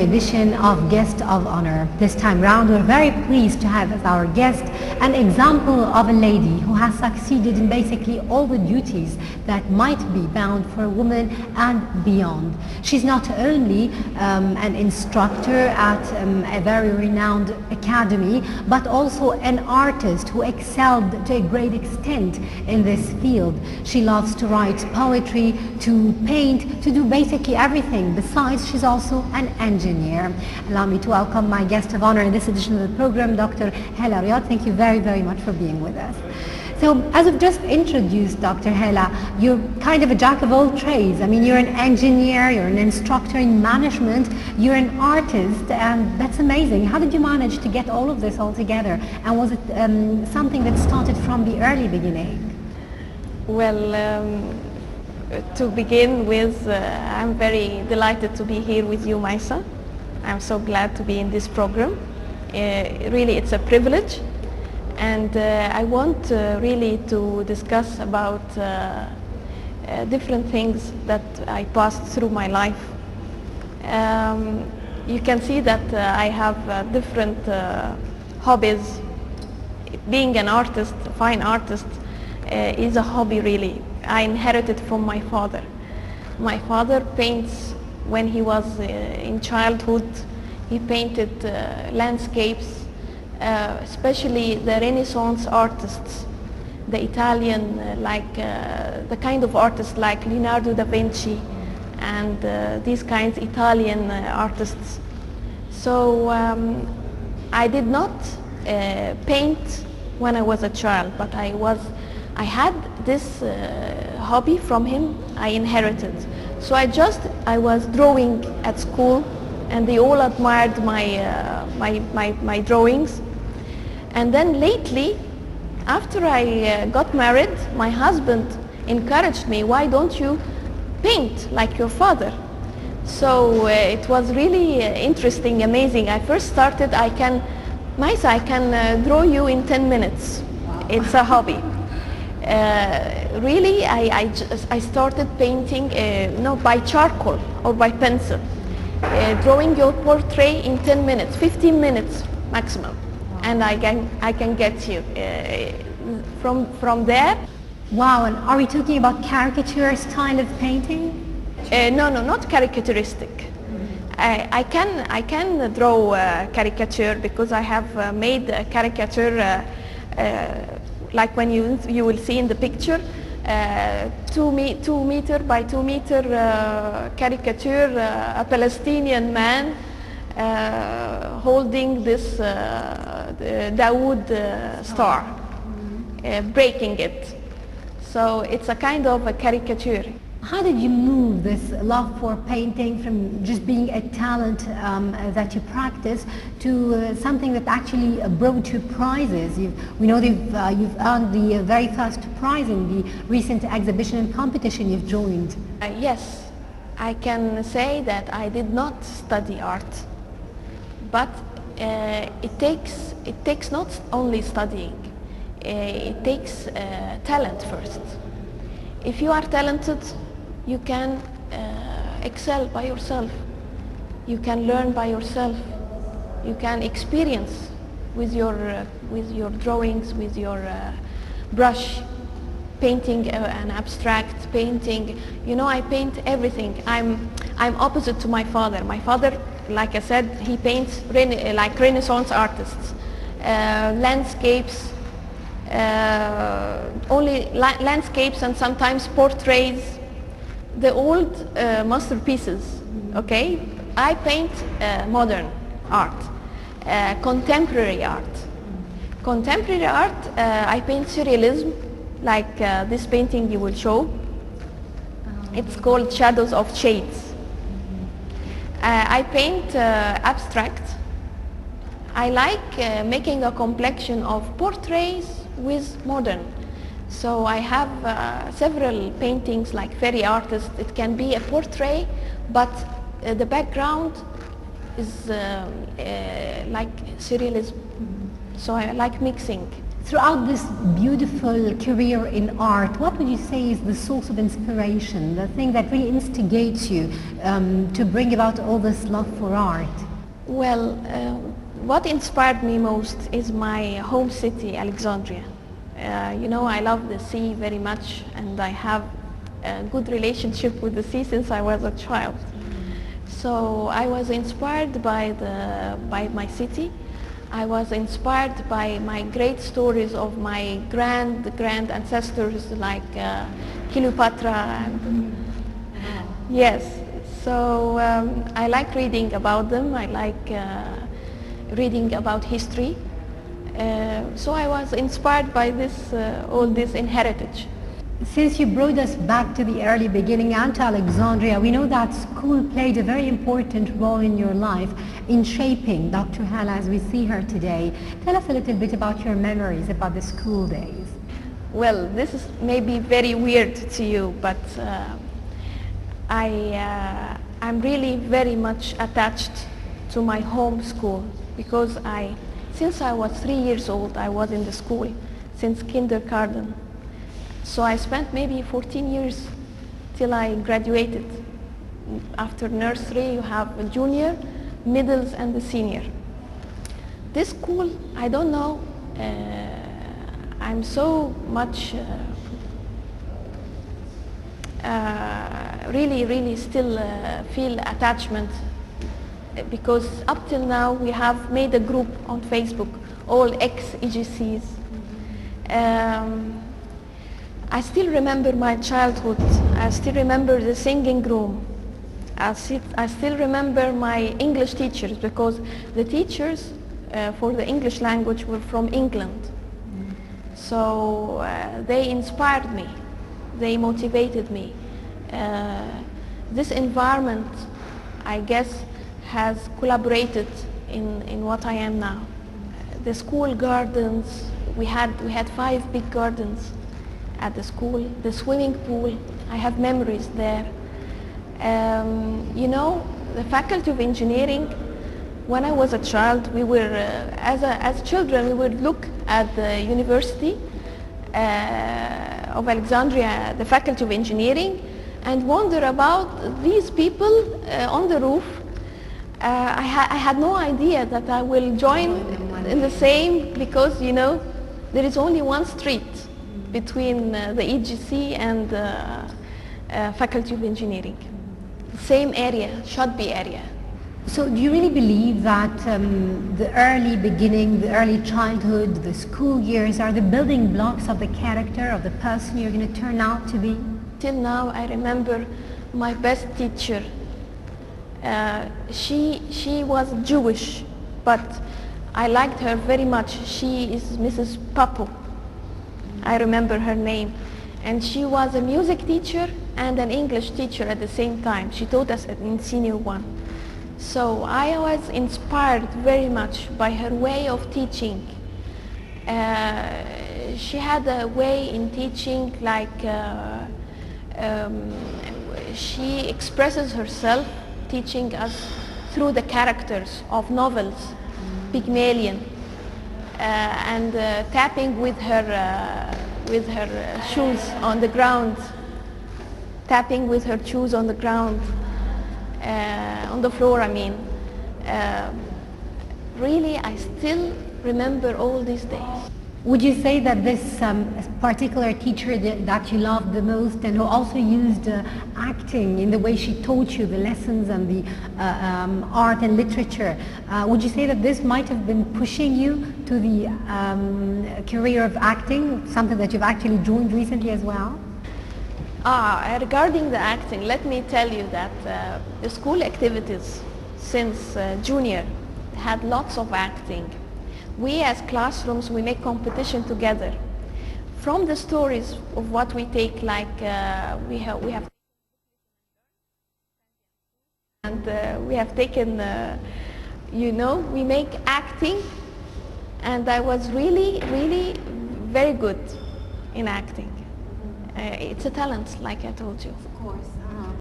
Edition of Guest of Honor. This time round we're very pleased to have as our guest an example of a lady who has succeeded in basically all the duties that might be bound for a woman and beyond. She's not only an instructor at a very renowned academy, but also an artist who excelled to a great extent in this field. She loves to write poetry, to paint, to do basically everything. Besides, she's also an engineer. Allow me to welcome my guest of honor in this edition of the program, Dr. Hala Riad. Thank you very, very much for being with us. So, as I've just introduced Dr. Hala, you're kind of a jack of all trades. I mean, you're an engineer, you're an instructor in management, you're an artist, and that's amazing. How did you manage to get all of this all together? And was it something that started from the early beginning? Well, to begin with, I'm very delighted to be here with you, Maisa. I'm so glad to be in this program. Really, it's a privilege. And I want really to discuss about different things that I passed through my life. You can see that I have different hobbies. Being an artist, a fine artist, is a hobby really. I inherited from my father. My father paints when he was in childhood. He painted landscapes, especially the Renaissance artists, the Italian, the kind of artists like Leonardo da Vinci and these kinds of Italian artists. So I did not paint when I was a child, but I had this hobby from him. I inherited. So I was drawing at school, and they all admired my drawings. And then lately, after I got married, my husband encouraged me, why don't you paint like your father? So it was really interesting, amazing. I first started, Maisa, I can draw you in 10 minutes. Wow. It's a hobby. Really, I started painting by charcoal or by pencil. Drawing your portrait in 10 minutes, 15 minutes maximum. Wow. And I can get you from there. Wow, and are we talking about caricature style of painting? No, not caricaturistic. I can draw caricature because I have made a caricature like when you will see in the picture, 2 meter by 2 meter caricature, a Palestinian man holding this Dawood star, breaking it. So it's a kind of a caricature. How did you move this love for painting from just being a talent that you practice to something that actually brought you prizes? We know you've earned the very first prize in the recent exhibition and competition you've joined. Yes, I can say that I did not study art, but it takes not only studying, it takes talent first. If you are talented, you can excel by yourself. You can learn by yourself. You can experience with your drawings, with your brush, painting an abstract painting. You know, I paint everything. I'm opposite to my father. My father, like I said, he paints like Renaissance artists, landscapes, only landscapes and sometimes portraits. The old masterpieces, okay? I paint modern art, contemporary art. Contemporary art, I paint surrealism, like this painting you will show. It's called Shadows of Shades. I paint abstract. I like making a complexion of portraits with modern. So I have several paintings like fairy artists. It can be a portrait, but the background is like surrealism. So I like mixing. Throughout this beautiful career in art, what would you say is the source of inspiration, the thing that really instigates you to bring about all this love for art? Well, what inspired me most is my home city, Alexandria. You know, I love the sea very much, and I have a good relationship with the sea since I was a child. So I was inspired by my city. I was inspired by my great stories of my grand ancestors like Cleopatra. Yes, so I like reading about them. I like reading about history. So I was inspired by this, all this in heritage. Since you brought us back to the early beginning and to Alexandria, we know that school played a very important role in your life in shaping Dr. Hala as we see her today. Tell us a little bit about your memories about the school days. Well, this is maybe very weird to you, but I'm really very much attached to my home school because since I was 3 years old, I was in the school since kindergarten. So I spent maybe 14 years till I graduated. After nursery, you have a junior, middles, and the senior. This school, I don't know, I'm so much really still feel attachment because up till now we have made a group on Facebook, all ex-E.G.Cs. I still remember my childhood. I still remember the singing room. I still remember my English teachers because the teachers for the English language were from England. So they inspired me. They motivated me. This environment, I guess, has collaborated in what I am now. The school gardens, we had 5 big gardens at the school, the swimming pool, I have memories there. You know, the Faculty of Engineering, when I was a child, we were, as children, we would look at the University of Alexandria, the Faculty of Engineering, and wonder about these people on the roof. I had no idea that I will join in the same because, you know, there is only one street between the E.G.C and the Faculty of Engineering. Same area, Shotby area. So do you really believe that the early beginning, the early childhood, the school years are the building blocks of the character of the person you're going to turn out to be? Till now I remember my best teacher. She was Jewish, but I liked her very much. She is Mrs. Papo. I remember her name. And she was a music teacher and an English teacher at the same time. She taught us in senior 1. So I was inspired very much by her way of teaching. She had a way in teaching like she expresses herself teaching us through the characters of novels, Pygmalion, and tapping with her shoes on the ground, tapping with her shoes on the ground, on the floor, I mean. Really, I still remember all these days. Would you say that this particular teacher that you loved the most and who also used acting in the way she taught you the lessons and the art and literature, would you say that this might have been pushing you to the career of acting, something that you've actually joined recently as well? Regarding the acting, let me tell you that the school activities since junior had lots of acting. We as classrooms, we make competition together. From the stories of what we take, like we have and we have taken, you know, we make acting, and I was really very good in acting. It's a talent, like I told you. Of course.